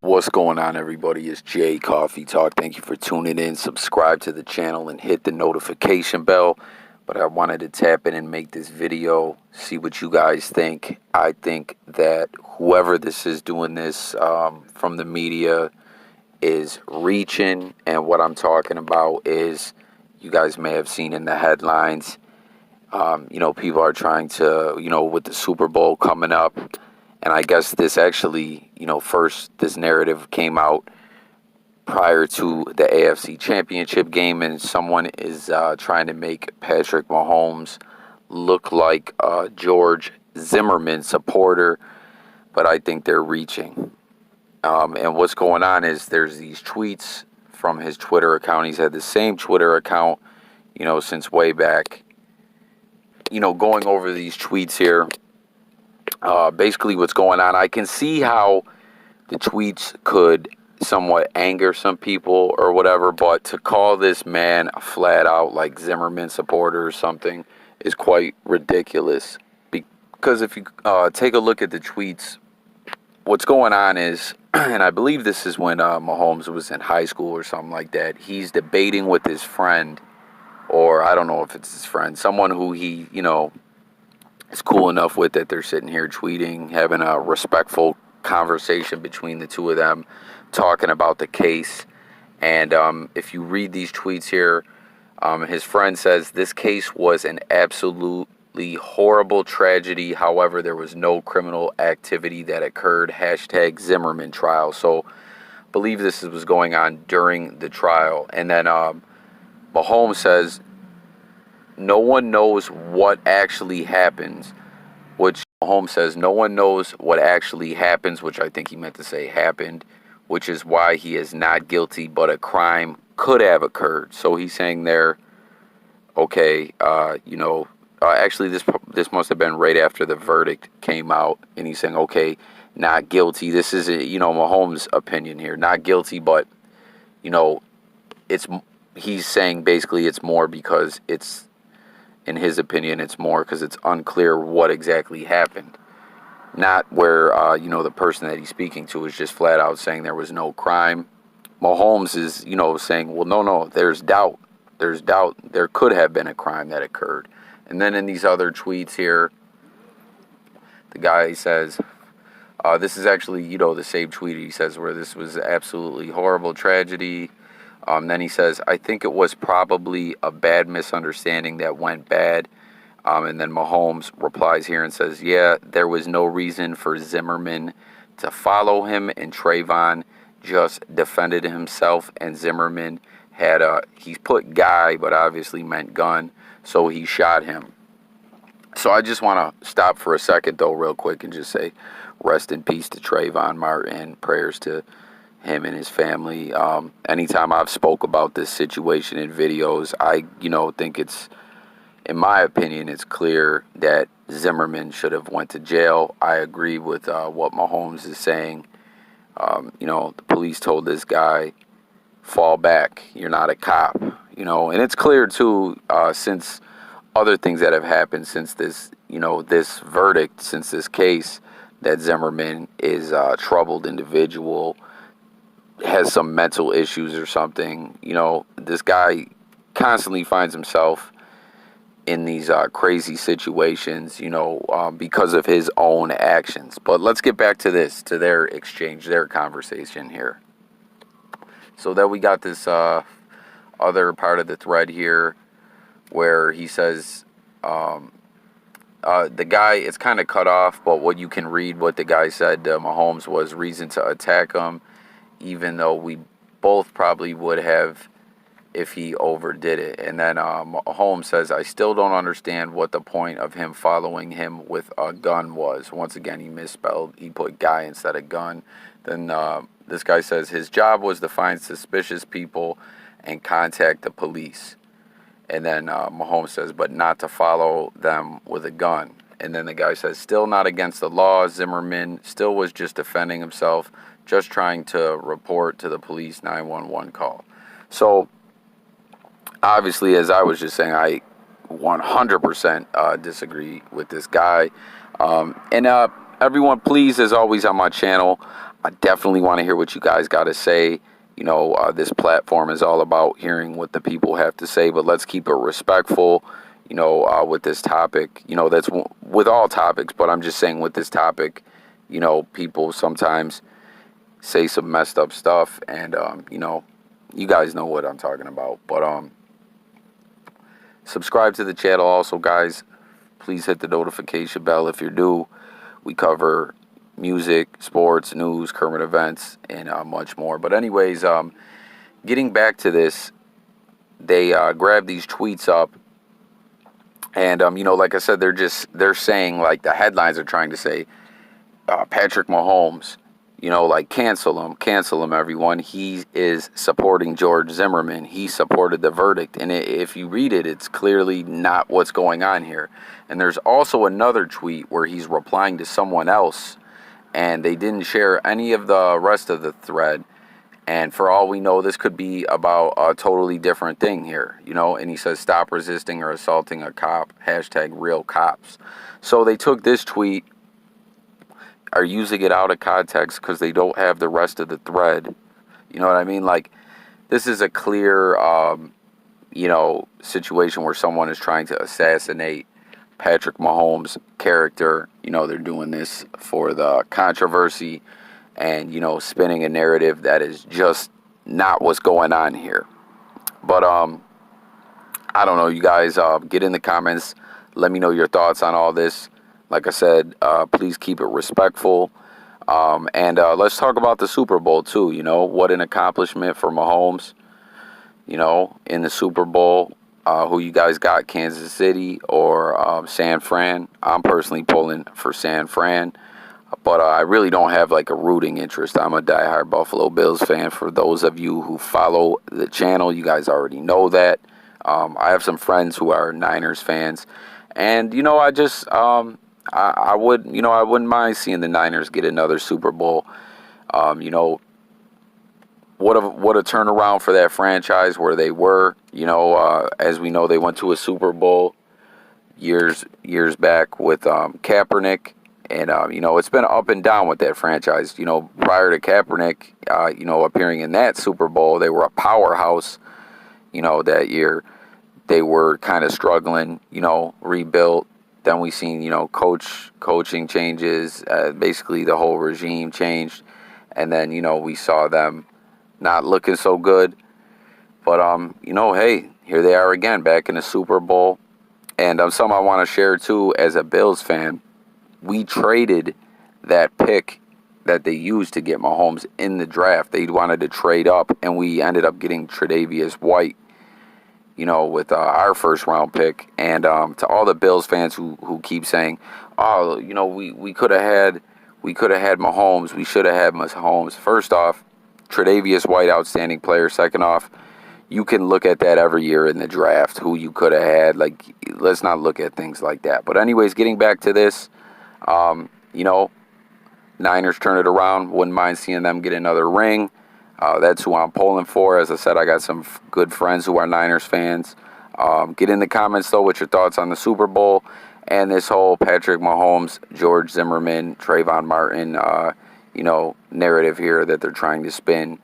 What's going on, everybody? It's Jay Coffee Talk. Thank you for tuning in. Subscribe to the channel and hit the notification bell. But I wanted to tap in and make this video, see what you guys think. I think that whoever this is doing this from the media is reaching. And what I'm talking about is, you guys may have seen in the headlines, people are trying to, with the Super Bowl coming up. And I guess this actually, first this narrative came out prior to the AFC Championship game, and someone is trying to make Patrick Mahomes look like a George Zimmerman supporter, but I think they're reaching. And what's going on is there's these tweets from his Twitter account. He's had the same Twitter account, since way back. Going over these tweets here. Basically what's going on, I can see how the tweets could somewhat anger some people or whatever, but to call this man a flat out like Zimmerman supporter or something is quite ridiculous. Because if you take a look at the tweets, what's going on is, and I believe this is when Mahomes was in high school or something like that, he's debating with his friend, or I don't know if it's his friend, someone who he, is cool enough with, that they're sitting here tweeting, having a respectful conversation between the two of them, talking about the case. And if you read these tweets here, his friend says, "This case was an absolutely horrible tragedy. However, there was no criminal activity that occurred. Hashtag Zimmerman trial." So I believe this was going on during the trial. And then Mahomes says, "No one knows what actually happens," which Mahomes says, "No one knows what actually happens," which I think he meant to say happened, which is why he is not guilty, but a crime could have occurred. So he's saying there, okay, actually this must have been right after the verdict came out, and he's saying, okay, not guilty. This is, Mahomes' opinion here, not guilty, but, he's saying basically it's more because it's, in his opinion, it's more because it's unclear what exactly happened. Not where, the person that he's speaking to is just flat out saying there was no crime. Mahomes is, saying, well, no, there's doubt. There's doubt. There could have been a crime that occurred. And then in these other tweets here, the guy says, this is actually, the same tweet he says, where this was absolutely horrible tragedy. Then he says, "I think it was probably a bad misunderstanding that went bad." And then Mahomes replies here and says, "Yeah, there was no reason for Zimmerman to follow him, and Trayvon just defended himself, and Zimmerman had he put guy, but obviously meant gun, so he shot him." So I just want to stop for a second, though, real quick, and just say rest in peace to Trayvon Martin. Prayers to him and his family. Anytime I've spoke about this situation in videos, I, think it's, in my opinion, it's clear that Zimmerman should have went to jail. I agree with what Mahomes is saying. The police told this guy, fall back, you're not a cop, and it's clear too, since other things that have happened since this, this verdict, since this case, that Zimmerman is a troubled individual, has some mental issues or something. This guy constantly finds himself in these crazy situations, because of his own actions. But let's get back to this, to their exchange, their conversation here. So then we got this other part of the thread here where he says, the guy, it's kind of cut off, but what you can read, what the guy said to Mahomes was, "Reason to attack him, even though we both probably would have if he overdid it." And then Mahomes says, "I still don't understand what the point of him following him with a gun was." Once again, he misspelled. He put guy instead of gun. Then this guy says his job was to find suspicious people and contact the police. And then Mahomes says, but not to follow them with a gun. And then the guy says, still not against the law. Zimmerman still was just defending himself, just trying to report to the police 911 call. So, obviously, as I was just saying, I 100% disagree with this guy. And everyone, please, as always on my channel, I definitely want to hear what you guys got to say. This platform is all about hearing what the people have to say, but let's keep it respectful, with this topic. That's with all topics, but I'm just saying with this topic, people sometimes say some messed up stuff, and, you guys know what I'm talking about. But subscribe to the channel also, guys. Please hit the notification bell if you're new. We cover music, sports, news, current events, and much more. But anyways, getting back to this, they grabbed these tweets up, and like I said, they're saying, like, the headlines are trying to say, Patrick Mahomes, like, cancel him, everyone. He is supporting George Zimmerman. He supported the verdict. And if you read it, it's clearly not what's going on here. And there's also another tweet where he's replying to someone else, and they didn't share any of the rest of the thread. And for all we know, this could be about a totally different thing here, and he says, stop resisting or assaulting a cop, #RealCops. So they took this tweet, are using it out of context because they don't have the rest of the thread. You know what I mean? Like, this is a clear, situation where someone is trying to assassinate Patrick Mahomes' character. They're doing this for the controversy and, spinning a narrative that is just not what's going on here. But I don't know, you guys, get in the comments. Let me know your thoughts on all this. Like I said, please keep it respectful. And let's talk about the Super Bowl, too. What an accomplishment for Mahomes, in the Super Bowl. Who you guys got, Kansas City or San Fran? I'm personally pulling for San Fran. But I really don't have, like, a rooting interest. I'm a diehard Buffalo Bills fan. For those of you who follow the channel, you guys already know that. I have some friends who are Niners fans. And, I just... I wouldn't mind seeing the Niners get another Super Bowl. What a turnaround for that franchise where they were. As we know, they went to a Super Bowl years back with Kaepernick, and it's been up and down with that franchise. Prior to Kaepernick, appearing in that Super Bowl, they were a powerhouse. That year they were kind of struggling. Rebuilt. Then we seen, coaching changes. Basically, the whole regime changed. And then, we saw them not looking so good. But, hey, here they are again, back in the Super Bowl. And something I want to share, too, as a Bills fan. We traded that pick that they used to get Mahomes in the draft. They wanted to trade up, and we ended up getting Tre'Davious White, with our first round pick. And to all the Bills fans who keep saying, oh, we could have had Mahomes, we should have had Mahomes. First off, Tre'Davious White, outstanding player. Second off, you can look at that every year in the draft, who you could have had. Like, let's not look at things like that. But anyways, getting back to this, Niners turn it around. Wouldn't mind seeing them get another ring. That's who I'm pulling for. As I said, I got some good friends who are Niners fans. Get in the comments, though, with your thoughts on the Super Bowl and this whole Patrick Mahomes, George Zimmerman, Trayvon Martin, narrative here that they're trying to spin.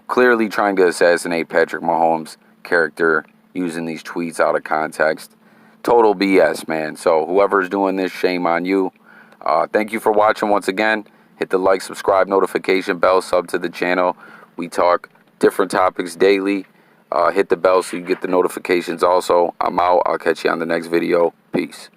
Clearly trying to assassinate Patrick Mahomes' character using these tweets out of context. Total BS, man. So whoever's doing this, shame on you. Thank you for watching once again. Hit the like, subscribe, notification bell, sub to the channel. We talk different topics daily. Hit the bell so you get the notifications also. I'm out. I'll catch you on the next video. Peace.